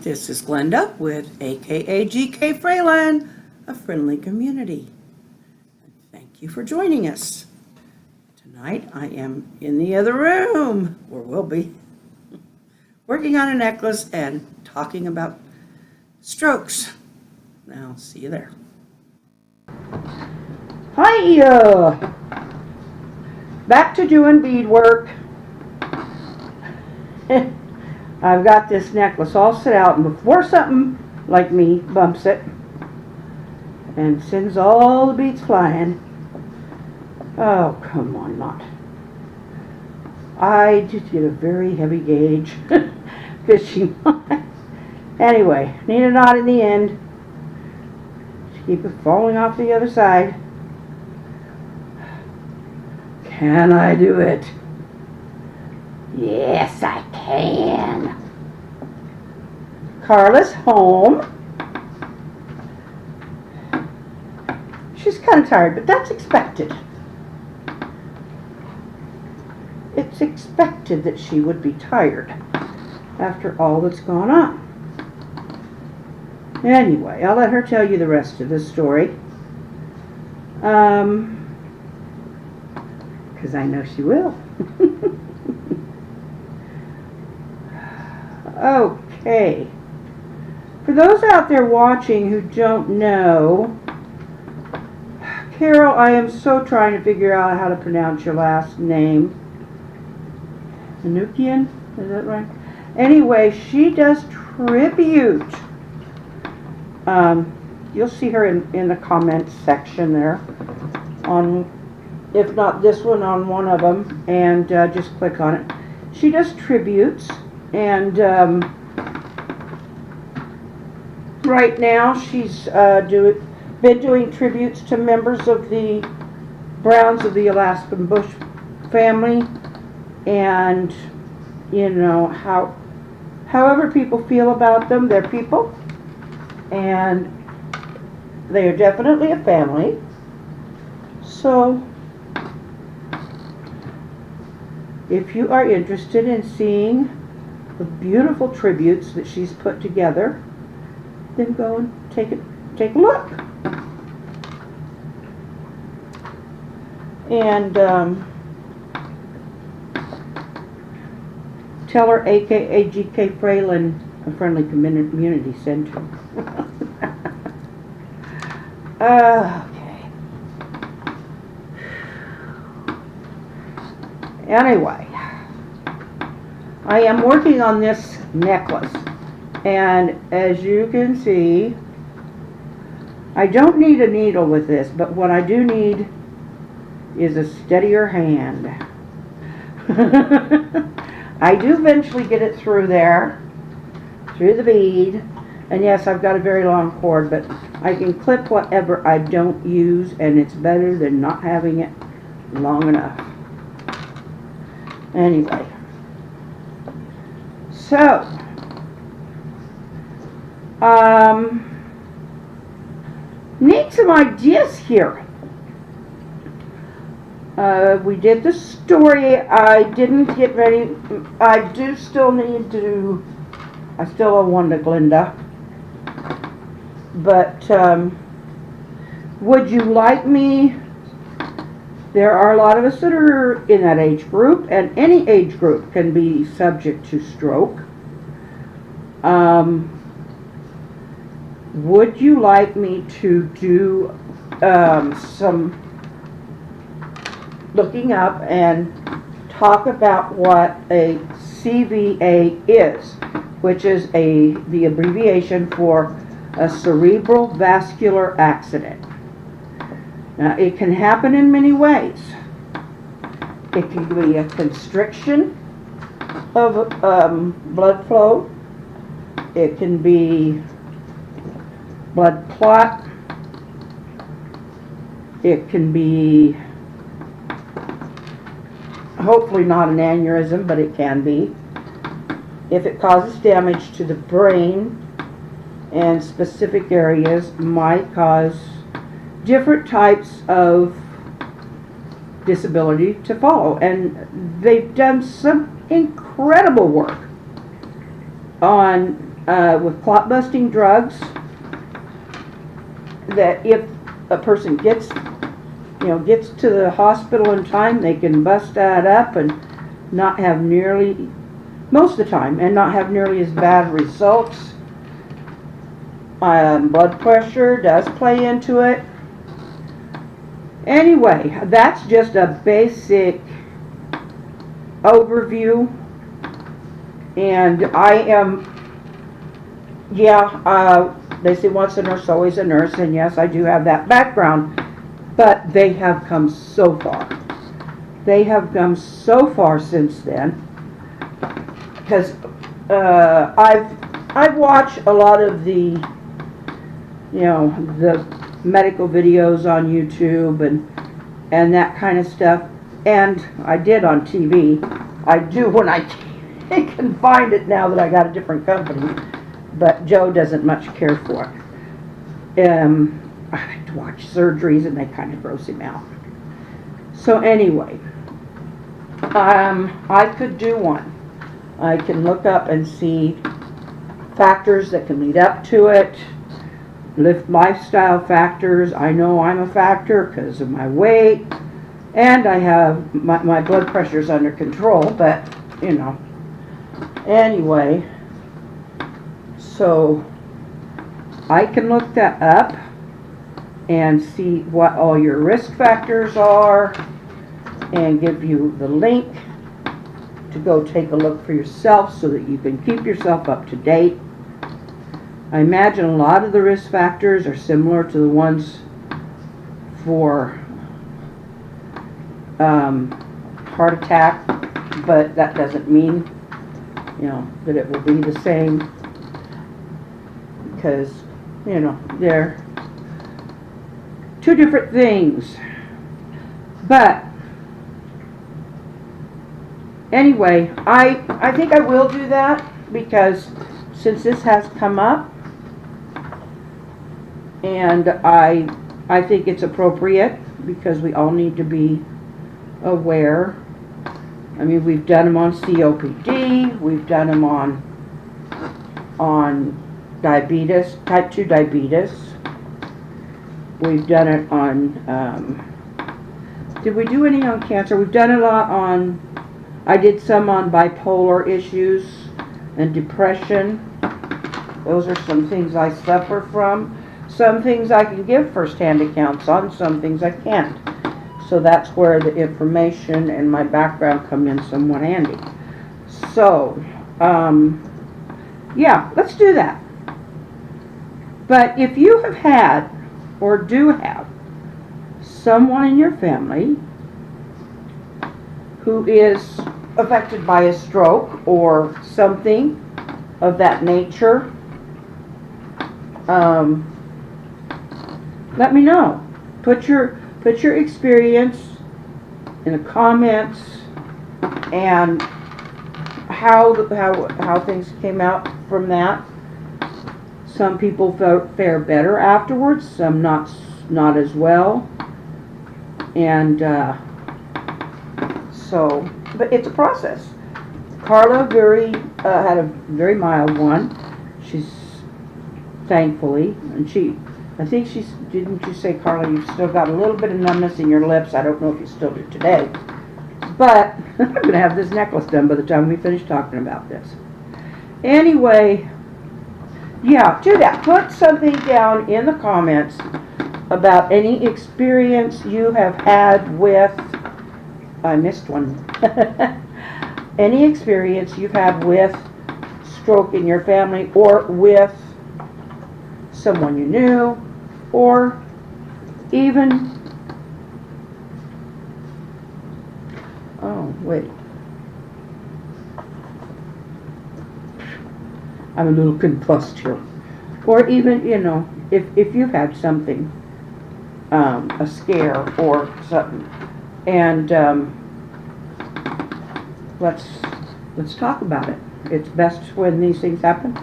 This is Glenda with AKA GK Fralin, a friendly community. Thank you for joining us. Tonight I am in the other room, or will be, working on a necklace and talking about strokes. Now, see you there. Hi, back to doing beadwork. I've got this necklace all set out, and before something like me bumps it and sends all the beads flying, oh, come on, not. I did get a very heavy gauge fishing line. Anyway, need a knot in the end to keep it falling off the other side. Can I do it? Yes, I can. Carla's home. She's kind of tired, but that's expected. It's expected that she would be tired after all that's gone on. Anyway, I'll let her tell you the rest of the story. Because I know she will. Okay. For those out there watching who don't know, Carol, I am so trying to figure out how to pronounce your last name. Anukian? Is that right? Anyway, she does tribute. You'll see her in the comments section there, on, if not this one, on one of them, and just click on it. She does tributes, and right now she's been doing tributes to members of the Browns of the Alaskan Bush family, and you know, however people feel about them, they're people, and they are definitely a family. So if you are interested in seeing the beautiful tributes that she's put together, then go and take a look. And tell her AKA GK Fralin, a friendly community, sent her. Okay. Anyway, I am working on this necklace, and as you can see, I don't need a needle with this, but what I do need is a steadier hand. I do eventually get it through there, through the bead, and yes, I've got a very long cord, but I can clip whatever I don't use, and it's better than not having it long enough. Anyway, so need some ideas here. We did the story. I didn't get ready. I do still need to. I still owe one to Glenda. But would you like me? There are a lot of us that are in that age group, and any age group can be subject to stroke. Would you like me to do some looking up and talk about what a CVA is, which is the abbreviation for a cerebral vascular accident? Now, it can happen in many ways. It can be a constriction of blood flow. It can be blood clot. It can be, hopefully not an aneurysm, but it can be. If it causes damage to the brain and specific areas, might cause different types of disability to follow. And they've done some incredible work on with clot-busting drugs, that if a person gets to the hospital in time, they can bust that up and not have nearly, most of the time, and not have nearly as bad results. Blood pressure does play into it. Anyway, that's just a basic overview. And I am, they say once a nurse, always a nurse, and yes, I do have that background, but they have come so far. They have come so far since then, because I've watched a lot of the the medical videos on YouTube and that kind of stuff, and I did on TV. I do when I can find it now that I got a different company, but Joe doesn't much care for it. I like to watch surgeries, and they kind of gross him out. So anyway, I could do one. I can look up and see factors that can lead up to it, lift lifestyle factors. I know I'm a factor because of my weight, and I have my blood pressure's under control, but anyway, so I can look that up and see what all your risk factors are and give you the link to go take a look for yourself so that you can keep yourself up to date. I imagine a lot of the risk factors are similar to the ones for heart attack, but that doesn't mean that it will be the same, because they're two different things. But anyway, I think I will do that, because since this has come up, and I think it's appropriate, because we all need to be aware. I mean, we've done them on COPD, we've done them on diabetes, type 2 diabetes. We've done it on, did we do any on cancer? We've done a lot on, I did some on bipolar issues and depression. Those are some things I suffer from. Some things I can give first-hand accounts on, some things I can't. So that's where the information and my background come in somewhat handy. So, yeah, let's do that. But if you have had, or do have, someone in your family who is affected by a stroke or something of that nature, let me know. Put your experience in the comments and how things came out from that. Some people fare better afterwards, some not as well, and so, but it's a process. Carla had a very mild one. She's thankfully, and I think didn't you say, Carla, you've still got a little bit of numbness in your lips? I don't know if you still do today, but I'm going to have this necklace done by the time we finish talking about this. Anyway, yeah, do that. Put something down in the comments about any experience you have had with, I missed one, any experience you've had with stroke in your family, or with someone you knew, or even, oh wait, I'm a little confussed here, or even, if you've had something, a scare or something, and let's talk about it. It's best when these things happen.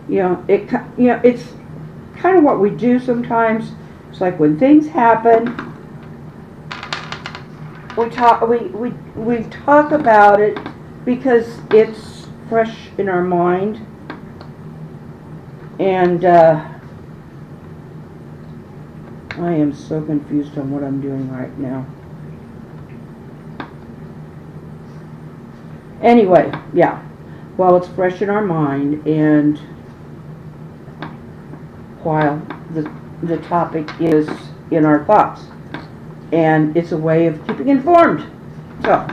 It's kind of what we do sometimes. It's like when things happen, we talk about it because it's fresh in our mind, And I am so confused on what I'm doing right now. Anyway, yeah. While it's fresh in our mind, and while the topic is in our thoughts. And it's a way of keeping informed. So,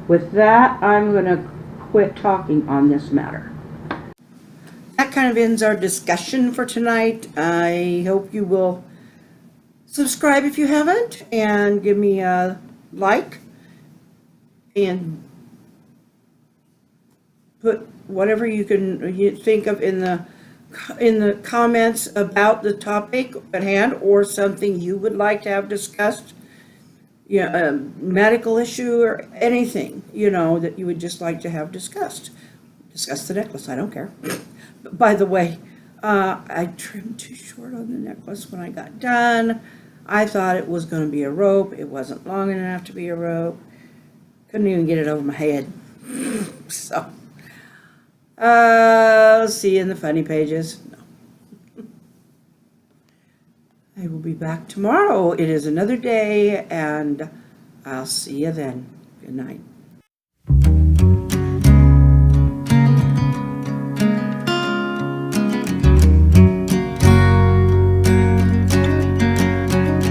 with that, I'm going to quit talking on this matter. That kind of ends our discussion for tonight. I hope you will subscribe if you haven't, and give me a like, and put whatever you think of in the comments about the topic at hand, or something you would like to have discussed. Yeah, a medical issue or anything, that you would just like to have discussed. Discuss the necklace, I don't care. But by the way, I trimmed too short on the necklace when I got done. I thought it was going to be a rope. It wasn't long enough to be a rope. Couldn't even get it over my head. So, I'll see you in the funny pages. No. I will be back tomorrow. It is another day, and I'll see you then. Good night.